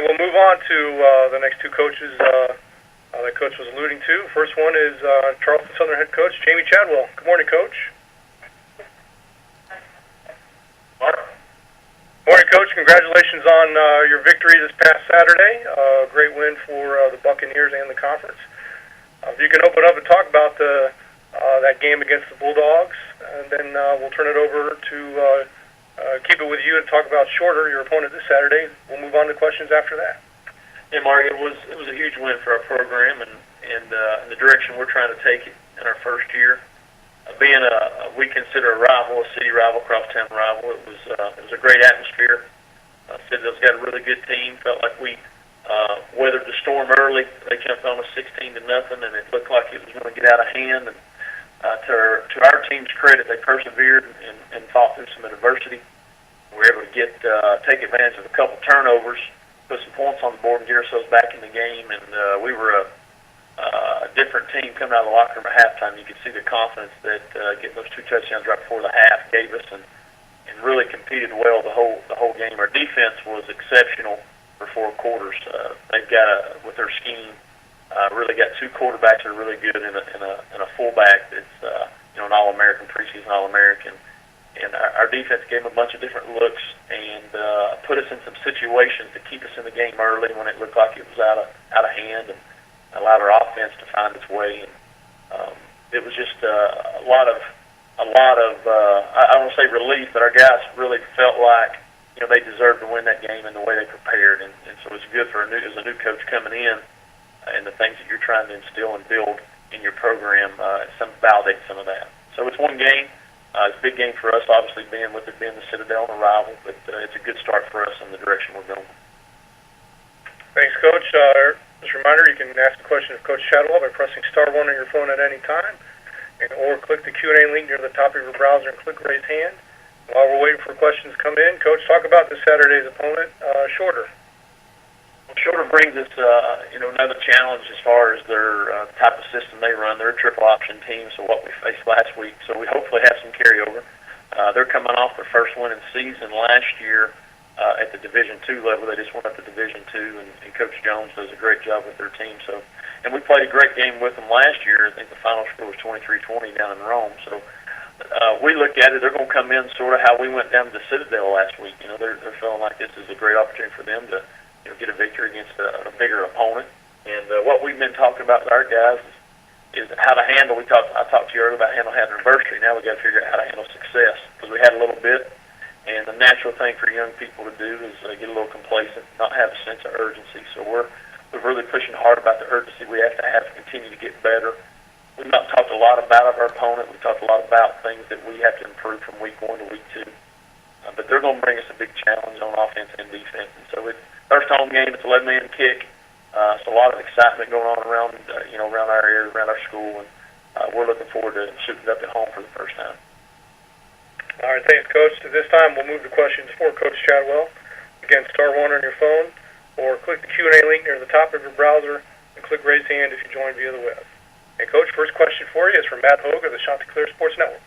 we'll move on to the next two coaches that Coach was alluding to. First one is Charleston Southern head coach Jamey Chadwell. Good morning, Coach. Morning, Coach. Congratulations on your victory this past Saturday. Great win for the Buccaneers and the conference. If you can open up and talk about that game against the Bulldogs, and then we'll turn it over to keep it with you and talk about Shorter, your opponent this Saturday. We'll move on to questions after that. Yeah, Mark, it was a huge win for our program and the direction we're trying to take it in our first year. Being we consider a rival, a city rival, crosstown rival, it was a great atmosphere. Citadel's got a really good team. Felt like we weathered the storm early. They jumped on us 16-0, and it looked like it was going to get out of hand. And to our team's credit, they persevered and fought through some adversity. We were able to take advantage of a couple turnovers, put some points on the board, and get ourselves back in the game. And we were a different team coming out of the locker room at halftime. You could see the confidence that getting those two touchdowns right before the half gave us, and really competed well the whole game. Our defense was exceptional for 4 quarters. They've got with their scheme. Really got 2 quarterbacks that are really good and a fullback that's an All-American, preseason All-American. And our defense gave them a bunch of different looks and put us in some situations to keep us in the game early when it looked like it was out of hand, and allowed our offense to find its way. And it was just a lot of I don't want to say relief, but our guys really felt like they deserved to win that game in the way they prepared. And so it's good for as a new coach coming in. And the things that you're trying to instill and build in your program, validate some of that. So it's one game. It's a big game for us, obviously, being the Citadel and a rival, but it's a good start for us in the direction we're going. Thanks, Coach. Just a reminder, you can ask a question of Coach Chadwell by pressing *1 on your phone at any time, or click the Q&A link near the top of your browser and click Raise Hand. While we're waiting for questions to come in, Coach, talk about this Saturday's opponent, Shorter. Shorter brings us, another challenge as far as their type of system they run. They're a triple option team, so what we faced last week. So we hopefully have some carryover. They're coming off their first win in season last year at the Division II level. They just went up to Division II, and Coach Jones does a great job with their team. So, and we played a great game with them last year. I think the final score was 23-20 down in Rome. So we look at it. They're going to come in sort of how we went down to the Citadel last week. They're feeling like this is a great opportunity for them to get a victory against a bigger opponent. And what we've been talking about with our guys is how to handle. I talked to you earlier about having adversity. Now we've got to figure out how to handle success, because we had a little bit. And the natural thing for young people to do is get a little complacent, not have a sense of urgency. So we're really pushing hard about the urgency we have to continue to get better. We've not talked a lot about our opponent. We've talked a lot about things that we have to improve from week 1 to week 2. But they're going to bring us a big challenge on offense and defense. And so it's first home game. It's 11-man kick. So a lot of excitement going on around our area, around our school, and we're looking forward to shooting it up at home for the first time. All right, thanks, Coach. At this time, we'll move to questions for Coach Chadwell. Again, *1 on your phone, or click the Q&A link near the top of your browser, and click Raise Hand if you join via the web. And Coach, first question for you is from Matt Hogue of the Chanticleer Sports Network.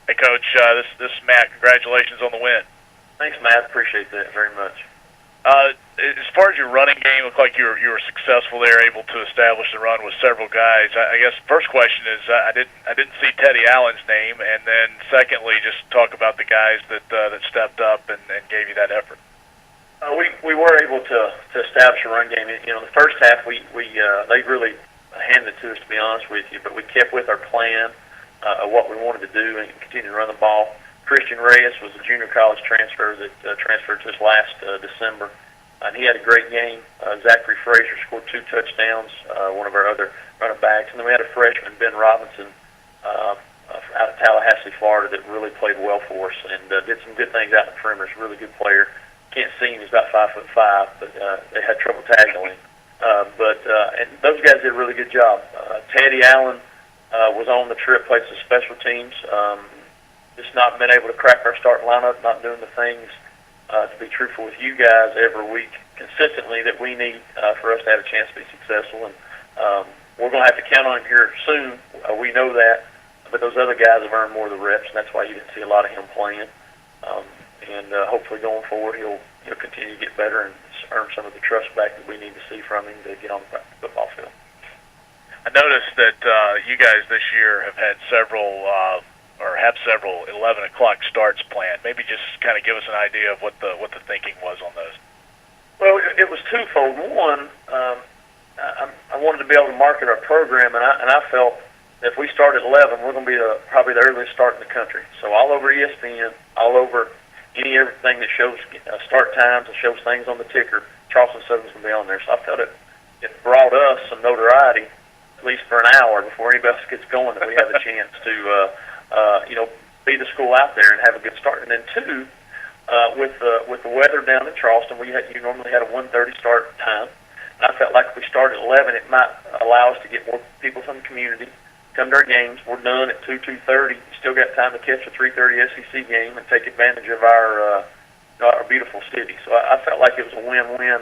Hey, Coach, this is Matt. Congratulations on the win. Thanks, Matt. Appreciate that very much. As far as your running game, it looked like you were successful there, able to establish the run with several guys. I guess first question is I didn't see Teddy Allen's name, and then secondly, just talk about the guys that stepped up and gave you that effort. We were able to establish a run game. The first half they really handed it to us, to be honest with you, but we kept with our plan of what we wanted to do and continue to run the ball. Christian Reyes was a junior college transfer that transferred to us last December, and he had a great game. Zachary Frazier scored 2 touchdowns, one of our other running backs. And then we had a freshman, Ben Robinson, out of Tallahassee, Florida, that really played well for us and did some good things out in the perimeter. He's a really good player. Can't see him. He's about 5'5", but they had trouble tackling him. And those guys did a really good job. Teddy Allen was on the trip, played some special teams. Just not been able to crack our starting lineup, not doing the things, to be truthful with you guys, every week consistently that we need for us to have a chance to be successful. And we're going to have to count on him here soon. We know that. But those other guys have earned more of the reps, and that's why you didn't see a lot of him playing. And hopefully going forward he'll continue to get better and earn some of the trust back that we need to see from him to get on the football field. I noticed that you guys this year have had several 11 o'clock starts planned. Maybe just kind of give us an idea of what the thinking was on those. Well, it was twofold. One, I wanted to be able to market our program, and I felt that if we start at 11, we're going to be probably the earliest start in the country. So all over ESPN, all over everything that shows start times and shows things on the ticker, Charleston Southern's going to be on there. So I felt it brought us some notoriety, at least for an hour before anybody else gets going, that we have a chance to be the school out there and have a good start. And then two, with the weather down in Charleston, you normally had a 1:30 start time. And I felt like if we started at 11, it might allow us to get more people from the community come to our games. We're done at 2:30. You still got time to catch a 3:30 SEC game and take advantage of our beautiful city. So I felt like it was a win-win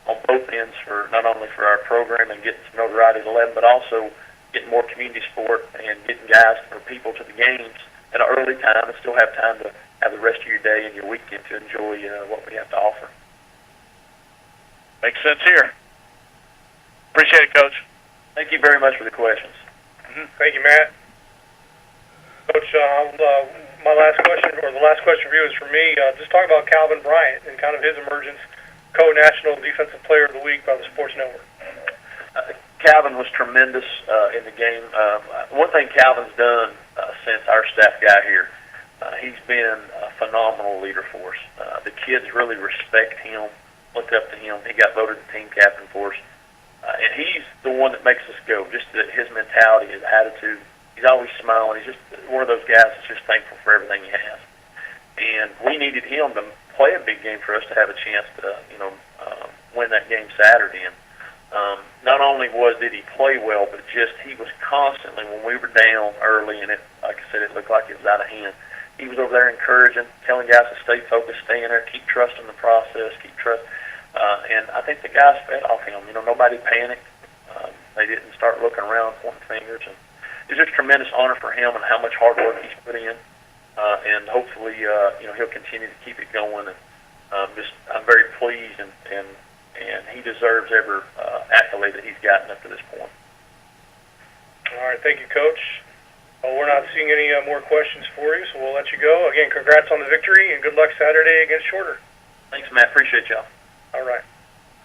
on both ends, for not only for our program and getting some notoriety at 11, but also getting more community sport and getting guys or people to the games at an early time and still have time to have the rest of your day and your weekend to enjoy what we have to offer. Makes sense here. Appreciate it, Coach. Thank you very much for the questions. Thank you, Matt. Coach, my last question, or the last question for you, is for me. Just talk about Calvin Bryant and kind of his emergence, co-national defensive player of the week by the Sports Network. Calvin was tremendous in the game. One thing Calvin's done since our staff got here, he's been a phenomenal leader for us. The kids really respect him, look up to him. He got voted the team captain for us. And he's the one that makes us go. Just his mentality, his attitude. He's always smiling. He's just one of those guys that's just thankful for everything he has. And we needed him to play a big game for us to have a chance to, win that game Saturday. And not only did he play well, but just he was constantly, when we were down early, and like I said, it looked like it was out of hand, he was over there encouraging, telling guys to stay focused, stay in there, keep trusting the process, keep trust. And I think the guys fed off him. Nobody panicked. They didn't start looking around, pointing fingers. And it's just a tremendous honor for him and how much hard work he's put in. And hopefully, he'll continue to keep it going. And I'm very pleased, and he deserves every accolade that he's gotten up to this point. All right, thank you, Coach. Well, we're not seeing any more questions for you, so we'll let you go. Again, congrats on the victory, and good luck Saturday against Shorter. Thanks, Matt. Appreciate y'all. All right.